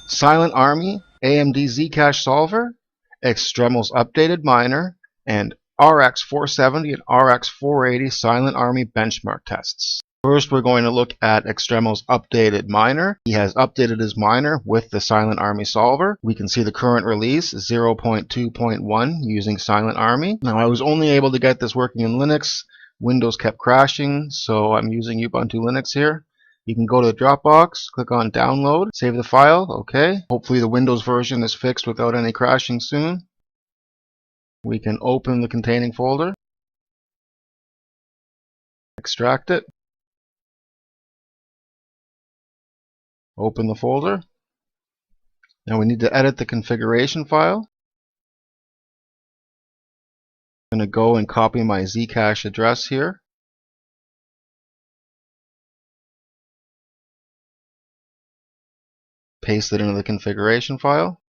SILENTARMY, AMD ZCash solver, eXTremals updated miner, and RX470 and RX480 SILENTARMY benchmark tests. First, we're going to look at eXTremals' updated miner. He has updated his miner with the SILENTARMY solver. We can see the current release 0.2.1 using SILENTARMY. Now, I was only able to get this working in Linux. Windows kept crashing, so I'm using Ubuntu Linux here. You can go to the Dropbox, click on download, save the file, okay. Hopefully the Windows version is fixed without any crashing soon. We can open the containing folder, extract it, open the folder. Now we need to edit the configuration file. I'm going to go and copy my ZCash address here. Paste it into the configuration file.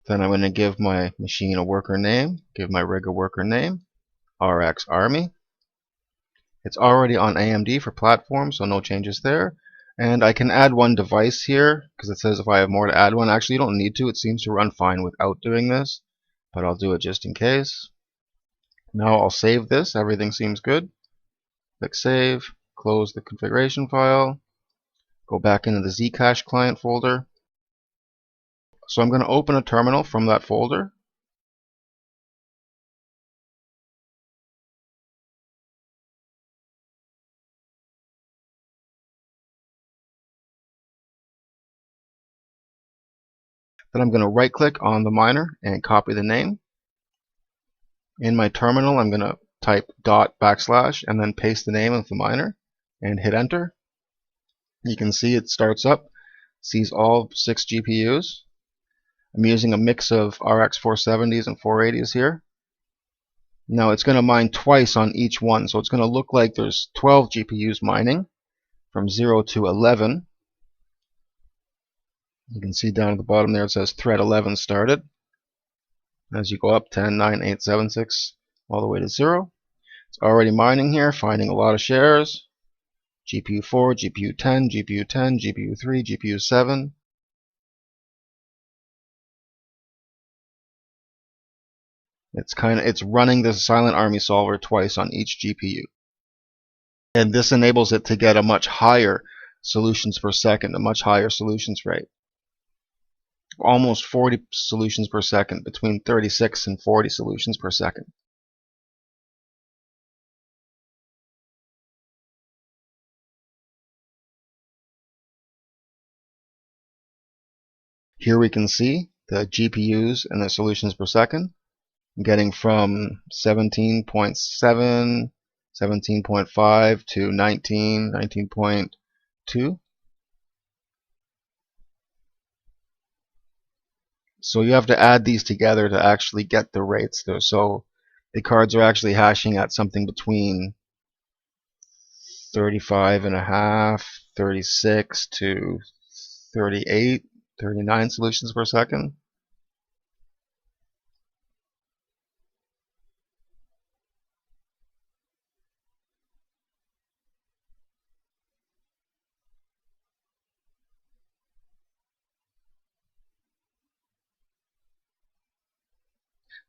Then I'm going to give my machine a worker name, give my rig a worker name, RX Army. It's already on AMD for platform, so no changes there. And I can add one device here because it says if I have more to add one. Actually, you don't need to. It seems to run fine without doing this, but I'll do it just in case. Now I'll save this. Everything seems good. Click Save, close the configuration file, go back into the ZCash client folder. So I'm going to open a terminal from that folder. Then I'm going to right click on the miner and copy the name. In my terminal I'm going to type // and then paste the name of the miner and hit enter. You can see it starts up, sees all 6 GPUs. I'm using a mix of RX470s and 480s here. Now it's going to mine twice on each one, so it's going to look like there's 12 GPUs mining from 0 to 11. You can see down at the bottom there it says thread 11 started. As you go up, 10, 9, 8, 7, 6, all the way to 0. It's already mining here, finding a lot of shares. GPU 4, GPU 10, GPU 10, GPU 3, GPU 7. It's running the SILENTARMY solver twice on each GPU. And this enables it to get a much higher solutions per second, a much higher solutions rate. Almost 40 solutions per second, between 36 and 40 solutions per second. Here we can see the GPUs and the solutions per second, getting from 17.7, 17.5 to 19, 19.2. So you have to add these together to actually get the rates there. So the cards are actually hashing at something between 35.5, 36 to 38, 39 solutions per second.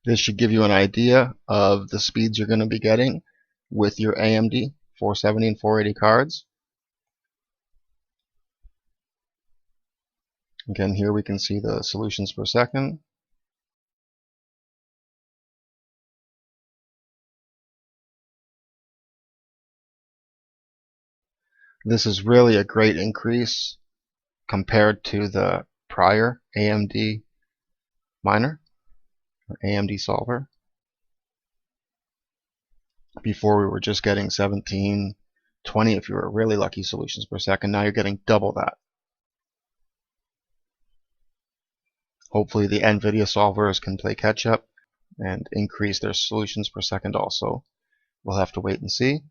This should give you an idea of the speeds you're going to be getting with your AMD 470 and 480 cards. Again, here we can see the solutions per second. This is really a great increase compared to the prior AMD miner, or AMD solver. Before we were just getting 17, 20 if you were really lucky solutions per second. Now you're getting double that. Hopefully the NVIDIA solvers can play catch up and increase their solutions per second also. We'll have to wait and see.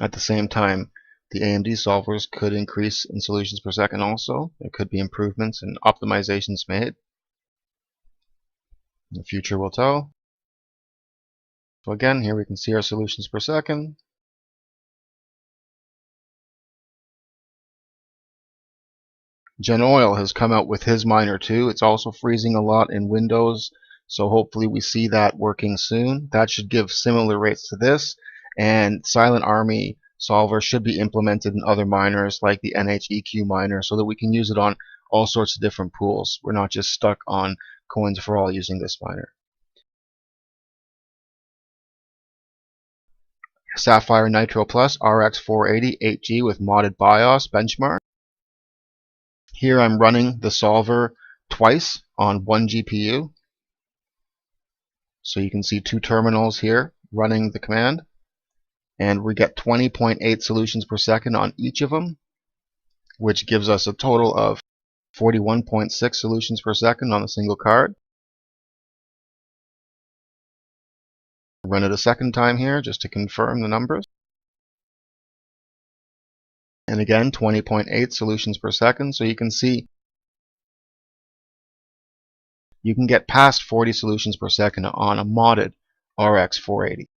At the same time, the AMD solvers could increase in solutions per second also. There could be improvements and optimizations made. The future will tell. So again, here we can see our solutions per second. Genoil has come out with his miner too. It's also freezing a lot in Windows, so hopefully we see that working soon. That should give similar rates to this, and SILENTARMY solver should be implemented in other miners like the NHEQ miner so that we can use it on all sorts of different pools. We're not just stuck on Coins for All using this miner. Sapphire Nitro Plus RX480 8G with modded BIOS benchmark. Here I'm running the solver twice on one GPU. So you can see two terminals here running the command. And we get 20.8 solutions per second on each of them, which gives us a total of 41.6 solutions per second on a single card. Run it a second time here just to confirm the numbers. And again, 20.8 solutions per second. So you can see you can get past 40 solutions per second on a modded RX480.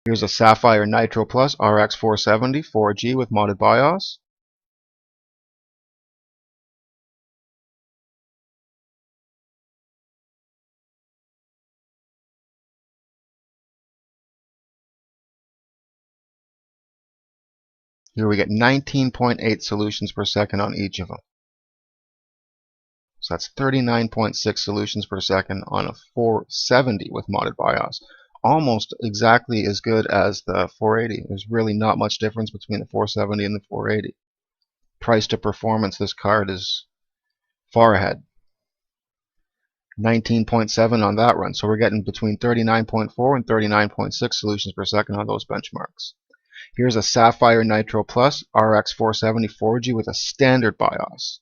Here's a Sapphire Nitro Plus RX470 4G with modded BIOS. Here we get 19.8 solutions per second on each of them. So that's 39.6 solutions per second on a 470 with modded BIOS. Almost exactly as good as the 480. There's really not much difference between the 470 and the 480. Price to performance, this card is far ahead. 19.7 on that run. So we're getting between 39.4 and 39.6 solutions per second on those benchmarks. Here's a Sapphire Nitro Plus RX470 4G with a standard BIOS.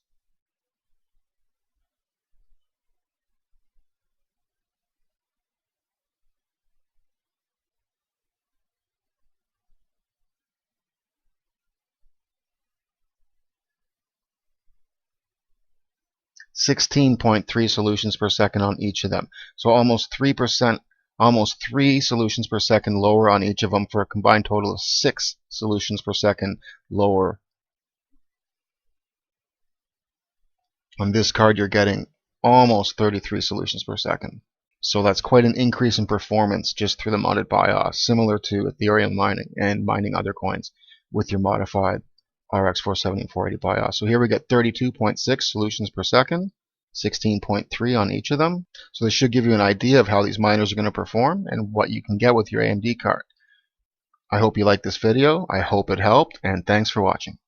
.3 solutions per second on each of them. So almost 3%, almost 3 solutions per second lower on each of them for a combined total of 6 solutions per second lower. On this card you're getting almost 33 solutions per second. So that's quite an increase in performance just through the modded BIOS, similar to Ethereum mining and mining other coins with your modified RX470 and 480 BIOS. So here we get 32.6 solutions per second, 16.3 on each of them. So this should give you an idea of how these miners are going to perform and what you can get with your AMD card. I hope you liked this video. I hope it helped, and thanks for watching.